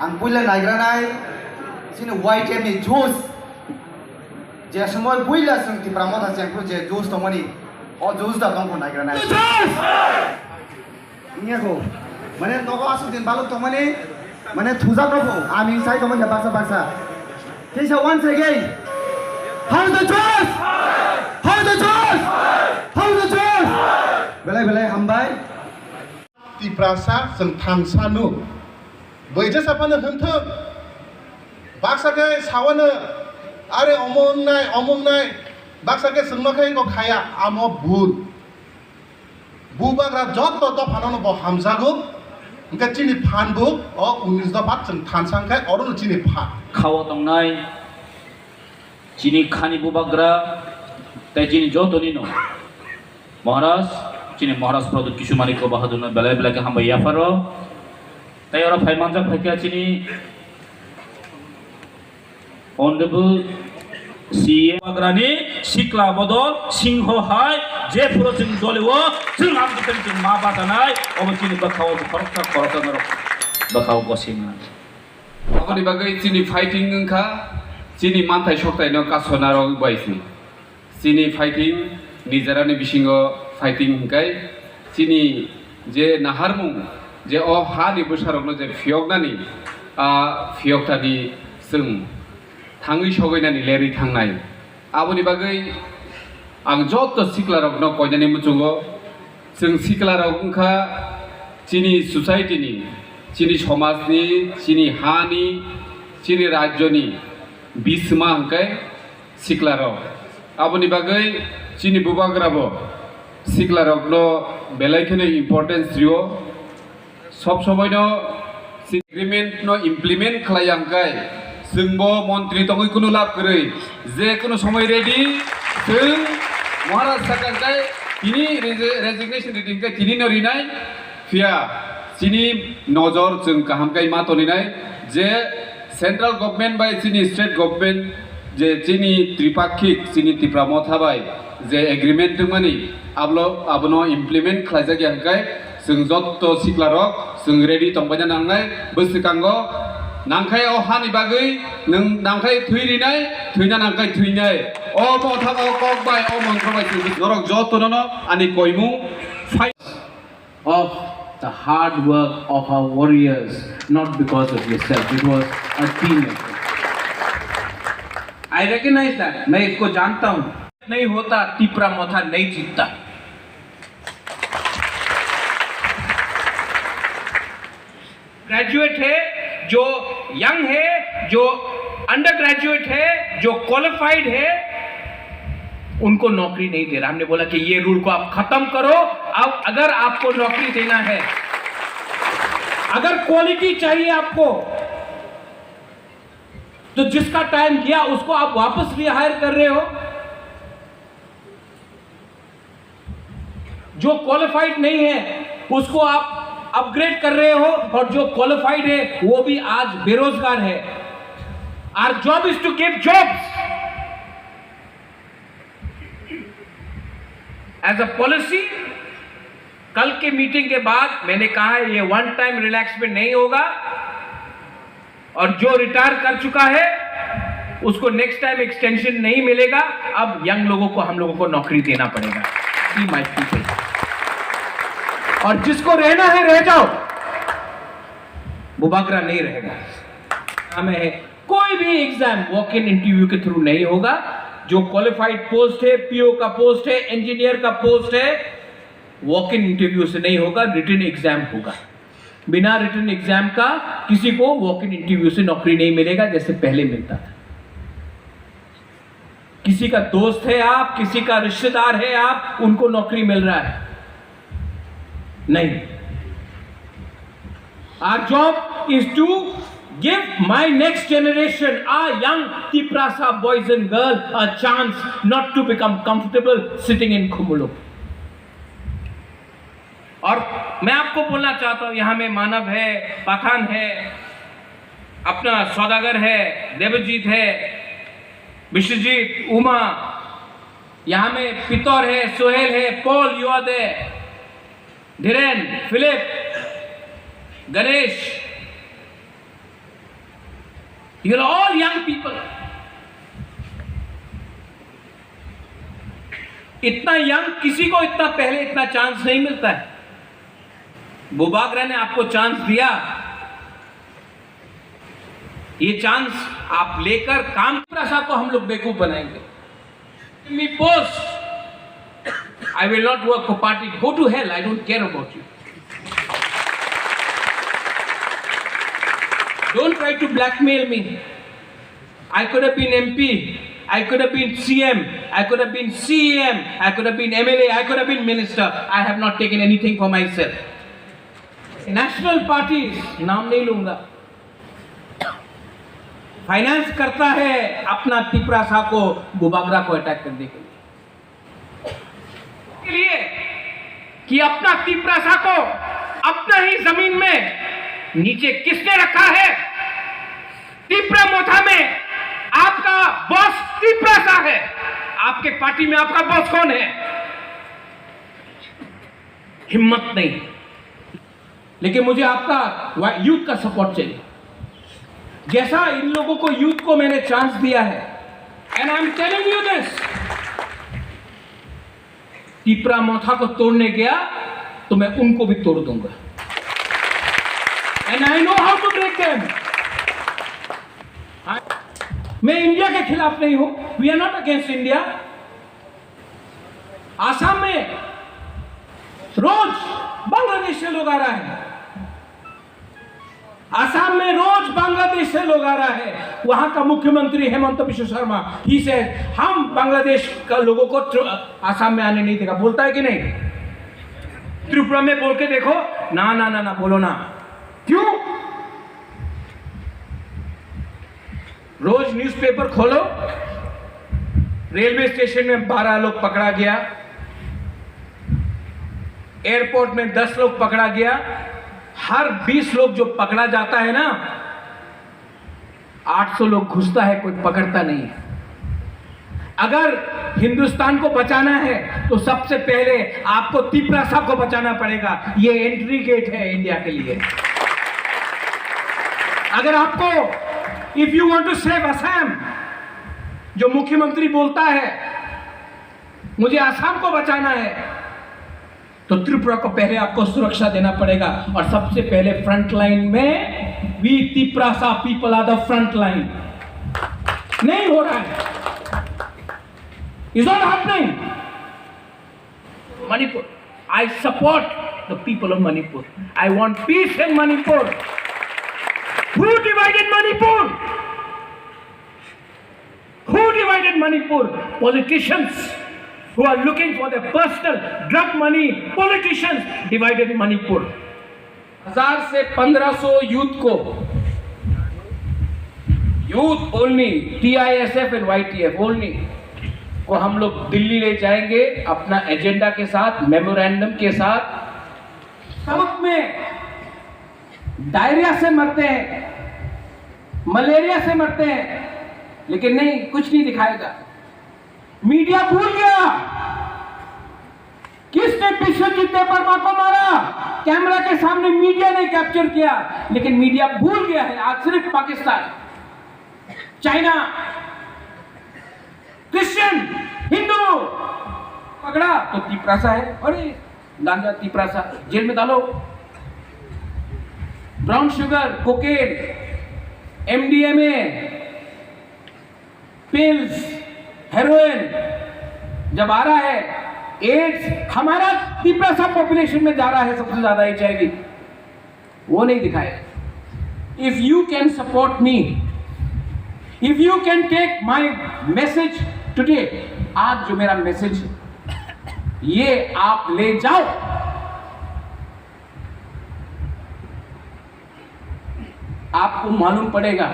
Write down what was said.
आं बुइला नायग्रानाय सिनो white M नि जुस जे समय बुइला जों तिप्रा मथा जेंखौ जे जुस दंमोन अ जुस दा दंखौ नायग्रानाय इयाखौ माने नगो आसु दिन बालु दंमोन माने थुजा दंखौ आमी साइ दंमोन बासा बासा This is once again. How the juice? How the juice? How the juice? Belai belai hambai. Di prasa seng tangsanu. Beja siapa ne hentuk. Baksa ke sawana. Are omong nai. Baksa ke seng makai ko kaya amo bud. Bubagra jot to panono bo hamzagu. Engka cini pan bu. Oh unis da bat seng tansang kai orang cini pan. Khawa tongnai chini khani bubagra tai chini jotoni no Maharaj chini Maharaj produk kisumani ko bahadur no belai belai ke hamba yafaro tai ora phai manjak phaikia chini honorable CM bubagrani sikla bodol singho hai je puro ching dolewo chung am chung ma batanai obo chini bakhaw khorokta no bakhaw gosinga Aku dibagai sini fighting engka, sini mantai shoktai no kasonaro baisi. Sini fighting, nijarane bisingo fighting engkai. Sini je naharmu, je oh hari besarok no je fiok nani, fiok tadi seng, tangi shogai nani leri tangnai. Aku dibagai, ang jot to siklarok no koi nani mucungo, seng siklarok engka, sini society ni. Sini समाज नि, sini हानि, sini राज्य नि, बिसमा हंकै सिक्लारक। आबोनि बागै sini बुबाग्राबो सिक्लारक no बेलायखेने importance रियो। सब समय no agreement know implement खालायंकै जोंबो मन्त्रि तंगै कुनु लाभ करै जे कुनु समय रेडी जों महाराज सरकारकै तिनी रेजिग्नेशन रिटिंगकै तिनी नो रिनाय फिया Sini nozor जों काहामkai मा तनिनाय जे सेंट्रल गवर्नमेंट बाय sini स्टेट गवर्नमेंट जे sini त्रिपाक्षिक sini तिप्रामो थाबाय जे एग्रीमेंट दंमानि आबनो इम्प्लीमेंट खालायजागि हंखाय जों जत्त सिक्लारक जों रेडी तंबायना नांनाय बोसोकांगो नांखाय अ हानि बागै नों नांखाय थैरिनाय थैना नांखाय थैनाय अ मथाबो ककबाय अ मंत्रबाय नरक जत्तनो आनि कयमु of the hard work of our warriors, not because of yourself. It was a team effort. I recognize that. मैं इसको जानता हूँ. नहीं होता तिप्रा मोथा नहीं जीतता. ग्रेजुएट है, जो यंग है, जो अंडर ग्रेजुएट है, जो क्वालिफाइड है, उनको नौकरी नहीं दे रहा. हमने बोला कि ये रूल को आप खत्म करो. अब अगर आपको नौकरी देना है, अगर क्वालिटी चाहिए आपको, तो जिसका टाइम गया उसको आप वापस रिहायर कर रहे हो. जो क्वालिफाइड नहीं है उसको आप अपग्रेड कर रहे हो, और जो क्वालिफाइड है वो भी आज बेरोजगार है. Our job is to give jobs. As a policy, कल के मीटिंग के बाद मैंने कहा है ये वन टाइम रिलैक्समेंट नहीं होगा, और जो रिटायर कर चुका है उसको नेक्स्ट टाइम एक्सटेंशन नहीं मिलेगा. अब यंग लोगों को, हम लोगों को नौकरी देना पड़ेगा. और जिसको रहना है रह जाओ, बुबागरा नहीं रहेगा. हमें कोई भी एग्जाम वॉक इन इंटरव्यू के थ्रू नहीं होगा. जो क्वालिफाइड पोस्ट है, पीओ का पोस्ट है, इंजीनियर का पोस्ट है, वॉक इन इंटरव्यू से नहीं होगा, रिटन एग्जाम होगा. बिना रिटन एग्जाम का किसी को वॉक इन इंटरव्यू से नौकरी नहीं मिलेगा जैसे पहले मिलता था. किसी का दोस्त है आप, किसी का रिश्तेदार है आप, उनको नौकरी मिल रहा है नहीं. Our job is to give my next generation, our young Tiprasa boys and girls, a chance not to become comfortable sitting in Khumulu. और मैं आपको बोलना चाहता हूं, यहां में मानव है, पठान है, अपना सौदागर है, देवजीत है, विश्वजीत, उमा, यहां में पितौर है, सोहेल है, पॉल, युवा है, Dhiren, Philip, Ganesh, You are all young people. इतना यंग किसी को इतना पहले इतना चांस नहीं मिलता है. बुबागरा ने आपको चांस दिया. ये चांस आप लेकर काम प्रशा को हम लोग बेवकूफ बनाएंगे. Me post. I will not work for party. Go to hell. I don't care about you. Don't try to blackmail me. I could have been MP. I could have been CM. I could have been CEM. I could have been MLA. I could have been minister. I have not taken anything for myself. National parties, नाम नहीं लूंगा. Finance करता है अपना तिपरासा को, बुबागरा को attack करने के लिए कि अपना तिपरासा को अपना ही जमीन में नीचे किसने रखा है? तिपरा मोथा में आपका बॉस तिपरासा है. आपके पार्टी में आपका बॉस कौन है? हिम्मत नहीं. लेकिन मुझे आपका यूथ का सपोर्ट चाहिए. जैसा इन लोगों को यूथ को मैंने चांस दिया है, and I am telling you this, Tipra Motha को तोड़ने गया तो मैं उनको भी तोड़ दूंगा. And I know how to break them. मैं इंडिया के खिलाफ नहीं हूं. We are not against India. Assam में रोज बांग्लादेश से लोग आ रहा है. आसाम में रोज बांग्लादेश से लोग आ रहा है. वहां का मुख्यमंत्री हेमंत बिश्व शर्मा ही से हम बांग्लादेश का लोगों को आसाम में आने नहीं देगा. बोलता है कि नहीं? त्रिपुरा में बोल के देखो. ना ना ना ना बोलो ना. क्यों? रोज न्यूज़पेपर खोलो, रेलवे स्टेशन में 12 लोग पकड़ा गया, एयरपोर्ट में 10 लोग पकड़ा गया. हर 20 लोग जो पकड़ा जाता है ना, 800 लोग घुसता है, कोई पकड़ता नहीं है. अगर हिंदुस्तान को बचाना है तो सबसे पहले आपको तिपरासा को बचाना पड़ेगा. ये एंट्री गेट है इंडिया के लिए. अगर आपको if you want to save Assam, जो मुख्यमंत्री बोलता है मुझे असम को बचाना है, तो त्रिपुरा को पहले आपको सुरक्षा देना पड़ेगा. और सबसे पहले फ्रंट लाइन में we Tiprasa people are the front line. नहीं हो रहा है. Is not happening. Manipur, I support the people of Manipur. I want peace in Manipur. Who divided Manipur? Who divided Manipur? Politicians who are looking for their personal drug money. Politicians divided Manipur. 1000 से 1500 youth को, youth only, TISF and YTF only को हम लोग दिल्ली ले जाएंगे अपना agenda के साथ, मेमोरेंडम के साथ. साउथ में डायरिया से मरते हैं, मलेरिया से मरते हैं, लेकिन नहीं, कुछ नहीं दिखाएगा. मीडिया भूल गया किसने विश्वजीत देववर्मा को मारा. कैमरा के सामने मीडिया ने कैप्चर किया, लेकिन मीडिया भूल गया है. आज सिर्फ पाकिस्तान, चाइना, क्रिश्चियन, हिंदू पकड़ा तो तिपरासा है. अरे गांजा तिपरासा, जेल में डालो. Brown sugar, cocaine, MDMA, pills, heroin जब आ रहा है, एड्स, हमारा तिपरासा पॉपुलेशन में जा रहा है सबसे ज्यादा HIV, वो नहीं दिखाएगा. If you can support me, if you can take my message today, आज जो मेरा मैसेज ये आप ले जाओ, आपको मालूम पड़ेगा